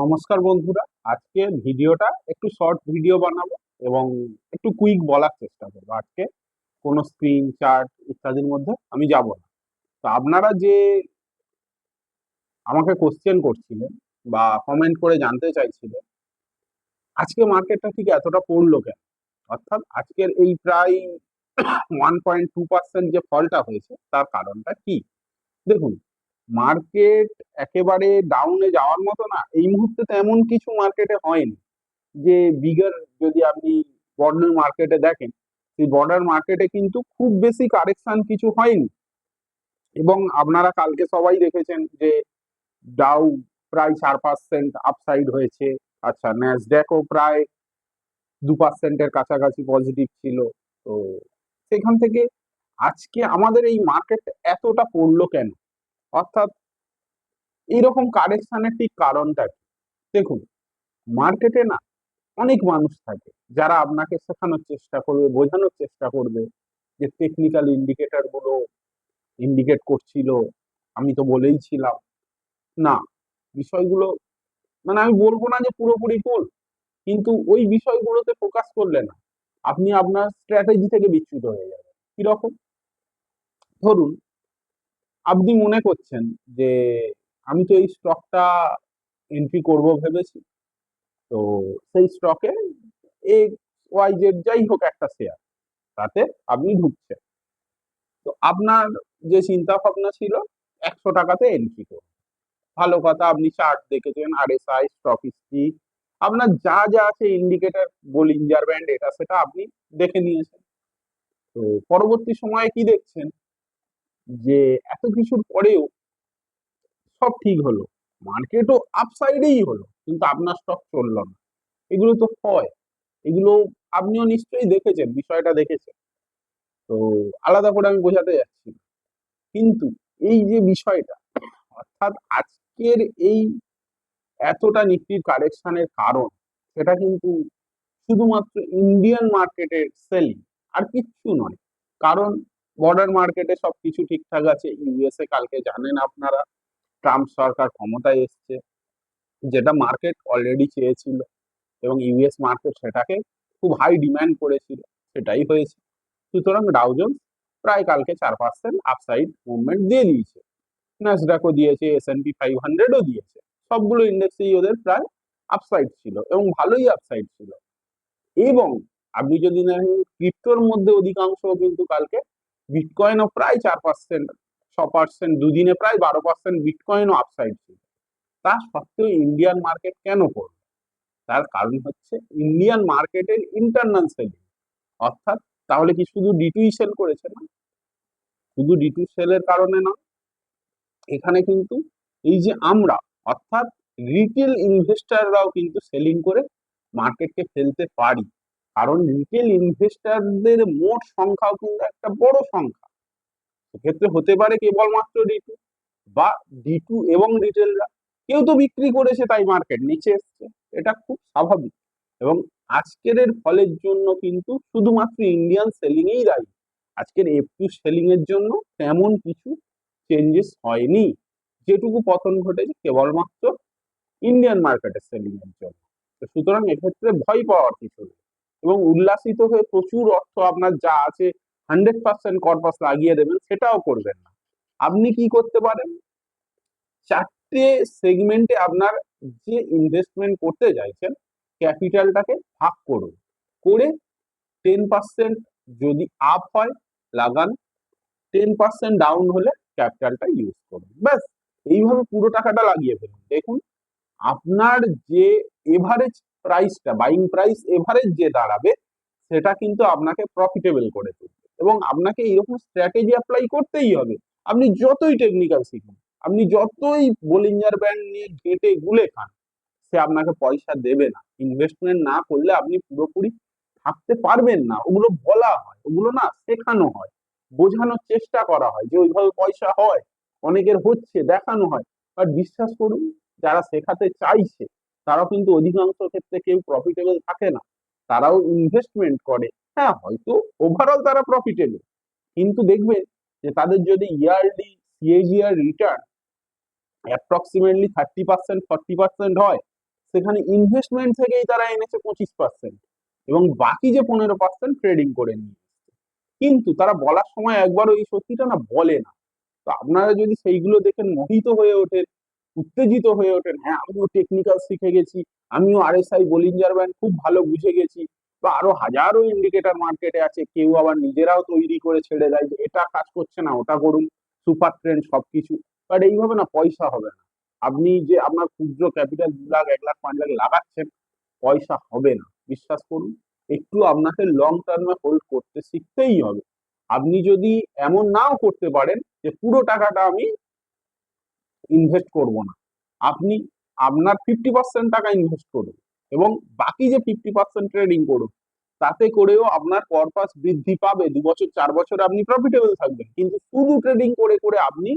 নমস্কার বন্ধুরা। আজকে ভিডিওটা একটু শর্ট ভিডিও বানাবো এবং একটু কুইক বলার চেষ্টা করবো। আজকে কোনো স্ক্রিন চার্ট ইত্যাদির মধ্যে আমি যাব না। তো আপনারা যে আমাকে কোশ্চেন করছিলেন বা কমেন্ট করে জানতে চাইছিলেন আজকে মার্কেটটা ঠিক এতটা পড়লো কেন, অর্থাৎ আজকের এই প্রায় 1.2% যে ফলটা হয়েছে তার কারণটা কি। দেখুন, মার্কেট একেবারে ডাউনে যাওয়ার মতো না, এই মুহূর্তে তেমন কিছু মার্কেটে হয়নি যে বিগার। যদি আপনি বর্ডার মার্কেটে দেখেন, সেই বর্ডার মার্কেটে কিন্তু খুব বেশি কারেকশন কিছু হয়নি। এবং আপনারা কালকে সবাই দেখেছেন যে ডাউ প্রায় 4% আপসাইড হয়েছে। আচ্ছা, ন্যাসড্যাকও প্রায় 2%-এর কাছাকাছি পজিটিভ ছিল। তো সেখান থেকে আজকে আমাদের এই মার্কেট এতটা পড়লো কেন, অর্থাৎ এইরকম কারেকশনের ঠিক কারণটা কি? দেখুন, মার্কেটে না অনেক মানুষ থাকে যারা আপনাকে শেখানোর চেষ্টা করবে, বোঝানোর চেষ্টা করবে যে টেকনিক্যাল ইন্ডিকেটর গুলো ইন্ডিকেট করছিল, আমি তো বলেই ছিলাম। না, বিষয়গুলো মানে আমি বলবো না যে পুরোপুরি ভুল, কিন্তু ওই বিষয়গুলোতে ফোকাস করলে না আপনি আপনার স্ট্র্যাটেজি থেকে বিচ্যুত হয়ে যাবেন। কিরকম? ধরুন, আপনি মনে করছেন যে আমি তো এই স্টকটা এন্ট্রি করব ভেবেছি, তো সেই স্টকে XYZ যাই হোক একটা শেয়ার, তাতে আপনি ঢুকছেন। তো আপনার যে চিন্তা ভাবনা ছিল 100 টাকাতে এন্ট্রি করুন, ভালো কথা। আপনি চার্ট দেখেছেন, RSI, স্টক স্টিক, আপনার যা যা আছে ইন্ডিকেটর, বলিঞ্জার ব্যান্ড, এটা সেটা আপনি দেখে নিয়েছেন। তো পরবর্তী সময়ে কি দেখছেন যে এত কিছুর পরেও সব ঠিক হলো, মার্কেটও আপসাইডেই হলো, কিন্তু আপনার স্টক চললো না। এগুলো তো হয়, এগুলো আপনিও নিশ্চয়ই দেখেছেন, বিষয়টা দেখেছেন। তো আলাদা করে আমি বোঝাতে যাচ্ছি না। কিন্তু এই যে বিষয়টা, অর্থাৎ আজকের এই এতটা নিফটির কারেকশনের কারণ, সেটা কিন্তু শুধুমাত্র ইন্ডিয়ান মার্কেটের সেলিং, আর কিচ্ছু নয়। কারণ বর্ডার মার্কেটে সবকিছু ঠিকঠাক আছে। ইউএসএ কালকে জানেন আপনারা, ট্রাম্প সরকার ক্ষমতায় এসছে, যেটা মার্কেট অলরেডি চেয়েছিল এবং ইউএস মার্কেট সেটাকে খুব হাই ডিমান্ড করেছিল, সেটাই হয়েছে। সুতরাং ডাউ জোন্স প্রায় কালকে 4% আপসাইড মুভমেন্ট দিয়ে দিয়েছে, ন্যাসডাকও দিয়েছে, S&P 500ও দিয়েছে। সবগুলো ইন্ডেক্সেই ওদের প্রায় আপসাইড ছিল এবং ভালোই আপসাইড ছিল। এবং আপনি যদি দেখেন ক্রিপ্টোর মধ্যে অধিকাংশ কিন্তু কালকে, বিটকয়েনও প্রায় 4%, 6%, দুদিনে প্রায় 12% বিটকয়েনও আপসাইড ছিল। তা সত্ত্বেও ইন্ডিয়ান মার্কেট কেন পড়লো? তার কারণ হচ্ছে ইন্ডিয়ান মার্কেটের ইন্টারনাল সেলিং। অর্থাৎ তাহলে কি শুধু ডি2ই সেল করেছে? না, শুধু ডি2 সেলের কারণে না, এখানে কিন্তু এই যে আমরা, অর্থাৎ রিটেল ইনভেস্টররাও কিন্তু সেলিং করে মার্কেটকে ফেলতে পারি। কারণ রিটেল ইনভেস্টরদের মোট সংখ্যাও কিন্তু একটা বড় সংখ্যা। সেক্ষেত্রে হতে পারে কেবলমাত্র ডি2 বা ডি2 এবং রিটেলরা, কেউ তো বিক্রি করেছে তাই মার্কেট নিচে এসছে, এটা খুব স্বাভাবিক। এবং আজকের এর ফলের জন্য কিন্তু শুধুমাত্র ইন্ডিয়ান সেলিং এই দায়ী। আজকের F2 সেলিং এর জন্য তেমন কিছু চেঞ্জেস হয়নি। যেটুকু পতন ঘটেছে কেবলমাত্র ইন্ডিয়ান মার্কেটের সেলিং এর জন্য। তো সুতরাং এক্ষেত্রে ভয় পাওয়ার কিছু নেই এবং উল্লাসিত হয়ে প্রচুর অর্থ আপনার যা আছে 100% কর্পাস লাগিয়ে দেবেন, সেটাও করবেন না। আপনি কি করতে পারেন, চারটে সেগমেন্টে আপনার যে ইনভেস্টমেন্ট করতে চাইছেন ক্যাপিটালটাকে ভাগ করুন, করে 10% যদি আপ হয় লাগান, 10% ডাউন হলে ক্যাপিটালটা ইউজ করুন, ব্যাস। এইভাবে পুরো টাকাটা লাগিয়ে ফেলুন। দেখুন, আপনার যে এভারেজ প্রাইসটা, বাইং প্রাইস এভারেজ যে দাঁড়াবে, সেটা কিন্তু আপনাকে প্রফিটেবল করে তুলবে। এবং আপনাকে এইরকম স্ট্র্যাটেজি অ্যাপ্লাই করতেই হবে। আপনি যতই টেকনিক্যাল শিখুন, আপনি যতই বোলিঞ্জার ব্যান্ড নিয়ে ঘেঁটে গুলে খান, সে আপনাকে পয়সা দেবে না। ইনভেস্টমেন্ট না করলে আপনি পুরোপুরি থাকতে পারবেন না। ওগুলো বলা হয়, ওগুলো না শেখানো হয়, বোঝানোর চেষ্টা করা হয় যে ওইভাবে পয়সা হয়, অনেকের হচ্ছে, দেখানো হয়। বাট বিশ্বাস করুন, যারা শেখাতে চাইছে তারাও কিন্তু অধিকাংশ ক্ষেত্রে কেউ প্রফিটেবল থাকে না। তারাও ইনভেস্টমেন্ট করে, হ্যাঁ হয়তো ওভারঅল তারা প্রফিটেবল, কিন্তু দেখবেন যে তাদের যদি ইয়ারলি সিএজিআর রিটার্ন অ্যাপ্রক্সিমেটলি 30%, 40% হয়, সেখানে ইনভেস্টমেন্ট থেকেই তারা এনেছে 25%, এবং বাকি যে 15% ট্রেডিং করে নিয়ে এসছে। কিন্তু তারা বলার সময় একবারও এই সত্যিটা না বলে না। তো আপনারা যদি সেইগুলো দেখে মোহিত হয়ে ওঠেন, উত্তেজিত হয়ে ওঠেন, হ্যাঁ আমিও টেকনিক্যাল শিখে গেছি, আমিও আরএসআই বলিঞ্জার ব্যান্ড খুব ভালো বুঝে গেছি, বা আরো হাজারো ইন্ডিকেটর মার্কেটে আছে, কেউ আবার নিজেরাও তৈরি করে ছেড়ে দেয় যে এটা কাজ করছে না ওটা করুন, সুপার ট্রেন্ড সবকিছু। বাট এইভাবে না পয়সা হবে না। আপনি যে আপনার ক্ষুদ্র ক্যাপিটাল 2 লাখ 1 লাখ 5 লাখ লাগাচ্ছেন, পয়সা হবে না, বিশ্বাস করুন। একটু আপনাকে লং টার্মে হোল্ড করতে শিখতেই হবে। আপনি যদি এমন নাও করতে পারেন যে পুরো টাকাটা আমি ইনভেস্ট করব না, আপনি আপনার 50% টাকা ইনভেস্ট করুন এবং বাকি যে 50% ট্রেডিং করুন, তাতে করেও আপনার পারপাস বৃদ্ধি পাবে। 2 বছর 4 বছর আপনি প্রফিটেবল থাকবেন, কিন্তু শুধু ট্রেডিং করে করে আপনি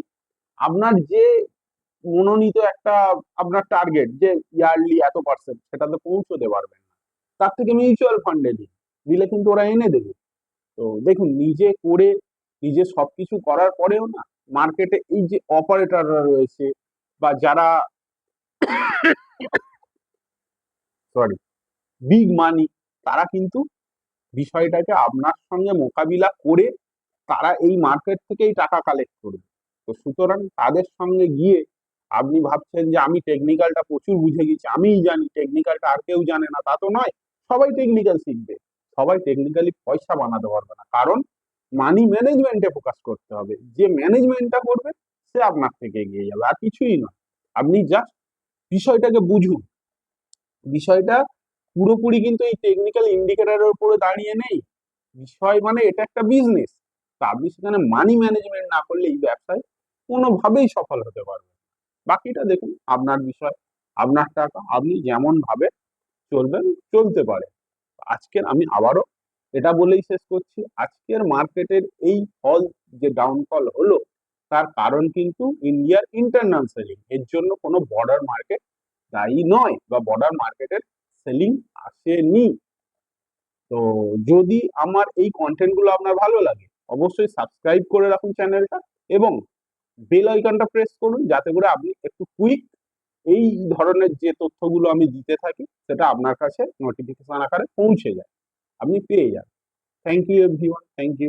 আপনার যে মনোনীত একটা আপনার টার্গেট যে ইয়ারলি এত পার্সেন্ট, সেটাতে পৌঁছতে পারবেন না। তার থেকে মিউচুয়াল ফান্ডে দিন, দিলে কিন্তু ওরা এনে দেবে। তো দেখুন, নিজে করে নিজে সবকিছু করার পরেও না মার্কেটে এই যে অপারেটররা রয়েছে বা যারা সরি বিগ মানি, তারা কিন্তু বিষয়টাকে আপনার সঙ্গে মোকাবিলা করে তারা এই মার্কেট থেকেই টাকা কালেক্ট করবে। তো সুতরাং তাদের সঙ্গে গিয়ে আপনি ভাবছেন যে আমি টেকনিক্যালটা প্রচুর বুঝে গেছি, আমিই জানি, টেকনিক্যালটা আর কেউ জানে না, তা তো নয়। সবাই টেকনিক্যাল শিখবে, সবাই টেকনিক্যালি পয়সা বানাতে পারবে না, কারণ মানি ম্যানেজমেন্টে ফোকাস করতে হবে। যে ম্যানেজমেন্টটা করবে সে আপনার থেকে এগিয়ে যাবে, আর কিছুই নয়। আপনি জাস্ট বিষয়টাকে বুঝুন। বিষয়টা পুরোপুরি কিন্তু এই টেকনিক্যাল ইন্ডিকেটরের উপরে দাঁড়িয়ে নেই। বিষয় মানে এটা একটা বিজনেস। তা আপনি সেখানে মানি ম্যানেজমেন্ট না করলে এই ব্যবসায় কোনোভাবেই সফল হতে পারবেন না। বাকিটা দেখুন আপনার বিষয়, আপনার টাকা, আপনি যেমন ভাবে চলবেন, চলতে পারে। আজকের আমি আবারও এটা বলেই শেষ করছি, আজকের মার্কেটের এই ফল, যে ডাউনফল হলো, তার কারণ কিন্তু ইন্ডিয়ার ইন্টারনাল সেলিং। এর জন্য কোনো বর্ডার মার্কেট দায়ী নয়, বা বর্ডার মার্কেটের সেলিং আসেনি। তো যদি আমার এই কন্টেন্ট গুলো আপনার ভালো লাগে, অবশ্যই সাবস্ক্রাইব করে রাখুন চ্যানেলটা, এবং বেল আইকনটা প্রেস করুন, যাতে করে আপনি একটু কুইক এই ধরনের যে তথ্যগুলো আমি দিতে থাকি সেটা আপনার কাছে নোটিফিকেশন আকারে পৌঁছে যায়, আপনি পেয়ে যান। Thank you everyone, thank you.